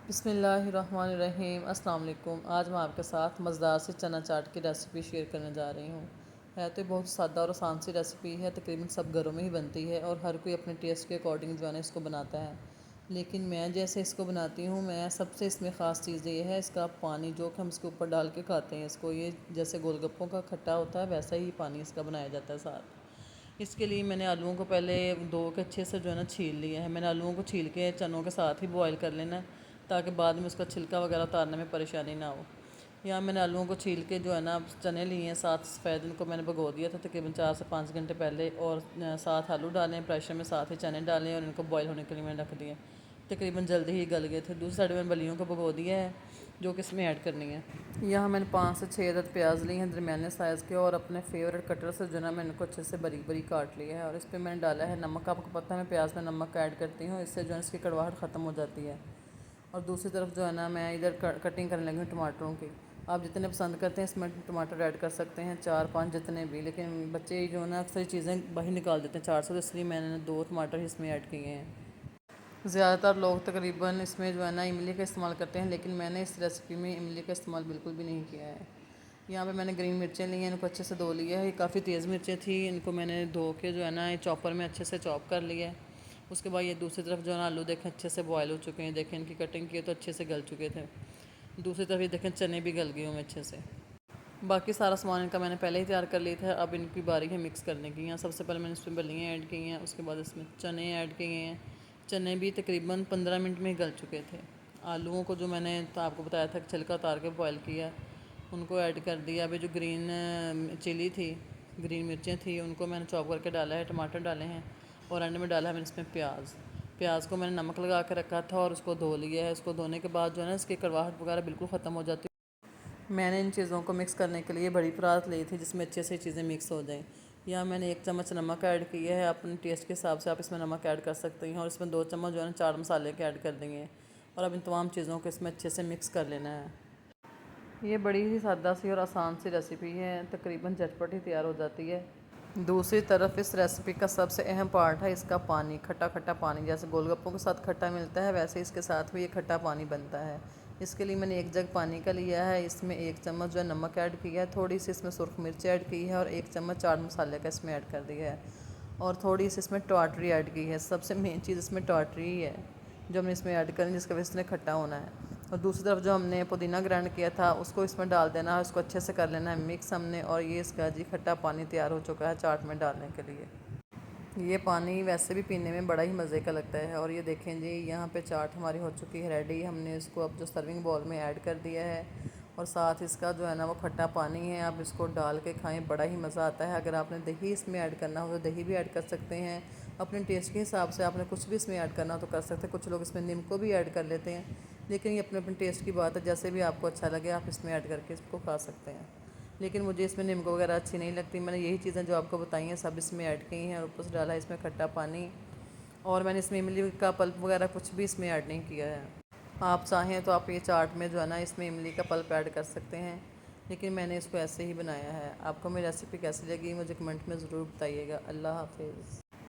بسم اللہ الرحمن الرحیم۔ السلام علیکم۔ آج میں آپ کے ساتھ مزیدار سے چنا چاٹ کی ریسیپی شیئر کرنے جا رہی ہوں۔ ہے تو بہت سادہ اور آسان سی ریسیپی ہے، تقریباً سب گھروں میں ہی بنتی ہے اور ہر کوئی اپنے ٹیسٹ کے اکارڈنگ جو ہے نا اس کو بناتا ہے، لیکن میں جیسے اس کو بناتی ہوں، میں سب سے اس میں خاص چیز یہ ہے اس کا پانی جو کہ ہم اس کے اوپر ڈال کے کھاتے ہیں۔ اس کو یہ جیسے گول گپوں کا کھٹا ہوتا ہے ویسا ہی پانی اس کا بنایا جاتا ہے ساتھ۔ اس کے لیے میں نے آلوؤں کو پہلے دھو کے اچھے سے جو ہے نا چھیل لیا ہے۔ میں نے آلوؤں کو چھیل کے چنوں کے ساتھ ہی بوائل کر لینا ہے تاکہ بعد میں اس کا چھلکا وغیرہ اتارنے میں پریشانی نہ ہو۔ یہاں میں نے آلوؤں کو چھیل کے جو ہے نا چنے لیے ہیں، ساتھ سفید ان کو میں نے بھگو دیا تھا تقریباً 4 سے 5 گھنٹے پہلے، اور ساتھ آلو ڈالیں پریشر میں، ساتھ ہی چنے ڈالیں اور ان کو بوائل ہونے کے لیے میں نے رکھ دیا۔ تقریباً جلدی ہی گل گئے تھے۔ دوسری سائڈ میں بلیوں کو بھگو دیا ہے جو کہ اس میں ایڈ کرنی ہے۔ یہاں میں نے 5 سے 6 عدد پیاز لی ہیں درمیانے سائز کے، اور اپنے فیوریٹ کٹر سے جو ہے نا میں ان کو اچھے سے بریک بریک کاٹ لیا ہے، اور اس پہ میں نے ڈالا ہے نمک۔ آپ کو پتہ ہے میں پیاز میں نمک ایڈ کرتی ہوں، اس سے جو ہے اس کی کڑواہٹ ختم ہو جاتی ہے۔ اور دوسری طرف جو ہے نا میں ادھر کٹنگ کرنے لگی ہوں ٹماٹروں کی۔ آپ جتنے پسند کرتے ہیں اس میں ٹماٹر ایڈ کر سکتے ہیں، 4-5 جتنے بھی، لیکن بچے جو ہے نا اکثر چیزیں باہر نکال دیتے ہیں 400، تو اس لیے میں نے 2 ٹماٹر اس میں ایڈ کیے ہیں۔ زیادہ تر لوگ تقریباً اس میں جو ہے نا املی کا استعمال کرتے ہیں، لیکن میں نے اس ریسیپی میں املی کا استعمال بالکل بھی نہیں کیا ہے۔ یہاں پہ میں نے گرین مرچیں لی ہیں، ان کو اچھے سے دھو لیا ہے۔ یہ کافی تیز مرچیں تھیں، ان کو میں نے دھو کے جو ہے نا چاپر میں اچھے سے چاپ کر لیا ہے۔ اس کے بعد یہ دوسری طرف جو ہے نا آلو دیکھیں اچھے سے بوائل ہو چکے ہیں، دیکھیں ان کی کٹنگ کی تو اچھے سے گل چکے تھے۔ دوسری طرف یہ دیکھیں چنے بھی گل گئے ہوں اچھے سے۔ باقی سارا سامان ان کا میں نے پہلے ہی تیار کر لی تھا، اب ان کی باری ہے مکس کرنے کی۔ یہاں سب سے پہلے میں نے اس میں بلیاں ایڈ کی ہیں، اس کے بعد اس میں چنے ایڈ کیے ہیں۔ چنے بھی تقریباً 15 منٹ میں ہی گل چکے تھے۔ آلوؤں کو جو میں نے آپ کو بتایا تھا کہ چھلکا اتار کے بوائل کیا، ان کو ایڈ کر دیا۔ ابھی جو گرین چلی تھی، گرین مرچیں تھیں، ان کو میں نے چاپ کر کے ڈالا ہے، ٹماٹر ڈالے ہیں، اور اینڈ میں ڈالا ہے میں نے اس میں پیاز کو میں نے نمک لگا کے رکھا تھا اور اس کو دھو لیا ہے۔ اس کو دھونے کے بعد جو ہے نا اس کی کڑواہٹ وغیرہ بالکل ختم ہو جاتی ہے۔ میں نے ان چیزوں کو مکس کرنے کے لیے بڑی پرات لی تھی جس میں اچھے سے چیزیں مکس ہو جائیں۔ یہاں میں نے 1 چمچ نمک ایڈ کیا ہے، اپنے ٹیسٹ کے حساب سے آپ اس میں نمک ایڈ کر سکتے ہیں، اور اس میں 2 چمچ جو ہے نا چاٹ مسالے کے ایڈ کر دیں گے، اور اب ان تمام چیزوں کو اس میں اچھے سے مکس کر لینا ہے۔ یہ بڑی ہی سادہ سی اور آسان سی ریسیپی ہے، تقریباً جھٹپٹ ہی تیار ہو جاتی ہے۔ دوسری طرف اس ریسیپی کا سب سے اہم پارٹ ہے اس کا پانی، کھٹا کھٹا پانی۔ جیسے گول گپوں کے ساتھ کھٹا ملتا ہے ویسے اس کے ساتھ بھی یہ کھٹا پانی بنتا ہے۔ اس کے لیے میں نے 1 جگ پانی کا لیا ہے، اس میں 1 چمچ جو ہے نمک ایڈ کیا ہے، تھوڑی سی اس میں سرخ مرچ ایڈ کی ہے، اور 1 چمچ چاٹ مسالے کا اس میں ایڈ کر دیا ہے، اور تھوڑی سی اس میں ٹاٹری ایڈ کی ہے۔ سب سے مین چیز اس میں ٹاٹری ہی ہے جو ہم نے اس میں ایڈ کرنی، جس کی وجہ سے اس نے کھٹا ہونا ہے۔ اور دوسری طرف جو ہم نے پودینہ گرائنڈ کیا تھا اس کو اس میں ڈال دینا ہے، اس کو اچھے سے کر لینا ہے مکس ہم نے، اور یہ اس کا جی کھٹا پانی تیار ہو چکا ہے چاٹ میں ڈالنے کے لیے۔ یہ پانی ویسے بھی پینے میں بڑا ہی مزے کا لگتا ہے، اور یہ دیکھیں جی یہاں پہ چاٹ ہماری ہو چکی ہے ریڈی۔ ہم نے اس کو اب جو سرونگ بول میں ایڈ کر دیا ہے، اور ساتھ اس کا جو ہے نا وہ کھٹا پانی ہے، آپ اس کو ڈال کے کھائیں، بڑا ہی مزہ آتا ہے۔ اگر آپ نے دہی اس میں ایڈ کرنا ہو تو دہی بھی ایڈ کر سکتے ہیں، اپنے ٹیسٹ کے حساب سے آپ نے کچھ بھی اس میں ایڈ کرنا ہو تو کر سکتے ہیں۔ کچھ لوگ اس میں نیم کو بھی ایڈ کر لیتے ہیں، لیکن یہ اپنے ٹیسٹ کی بات ہے، جیسے بھی آپ کو اچھا لگے آپ اس میں ایڈ کر کے اس کو کھا سکتے ہیں۔ لیکن مجھے اس میں نیمبو وغیرہ اچھی نہیں لگتی، میں نے یہی چیزیں جو آپ کو بتائی ہیں سب اس میں ایڈ کی ہیں، اور اوپر سے ڈالا ہے اس میں کھٹا پانی، اور میں نے اس میں املی کا پلپ وغیرہ کچھ بھی اس میں ایڈ نہیں کیا ہے۔ آپ چاہیں تو آپ یہ چاٹ میں جو ہے نا اس میں املی کا پلپ ایڈ کر سکتے ہیں، لیکن میں نے اس کو ایسے ہی بنایا ہے۔ آپ کو میری ریسیپی کیسی لگی مجھے کمنٹ میں ضرور بتائیے گا۔ اللہ حافظ۔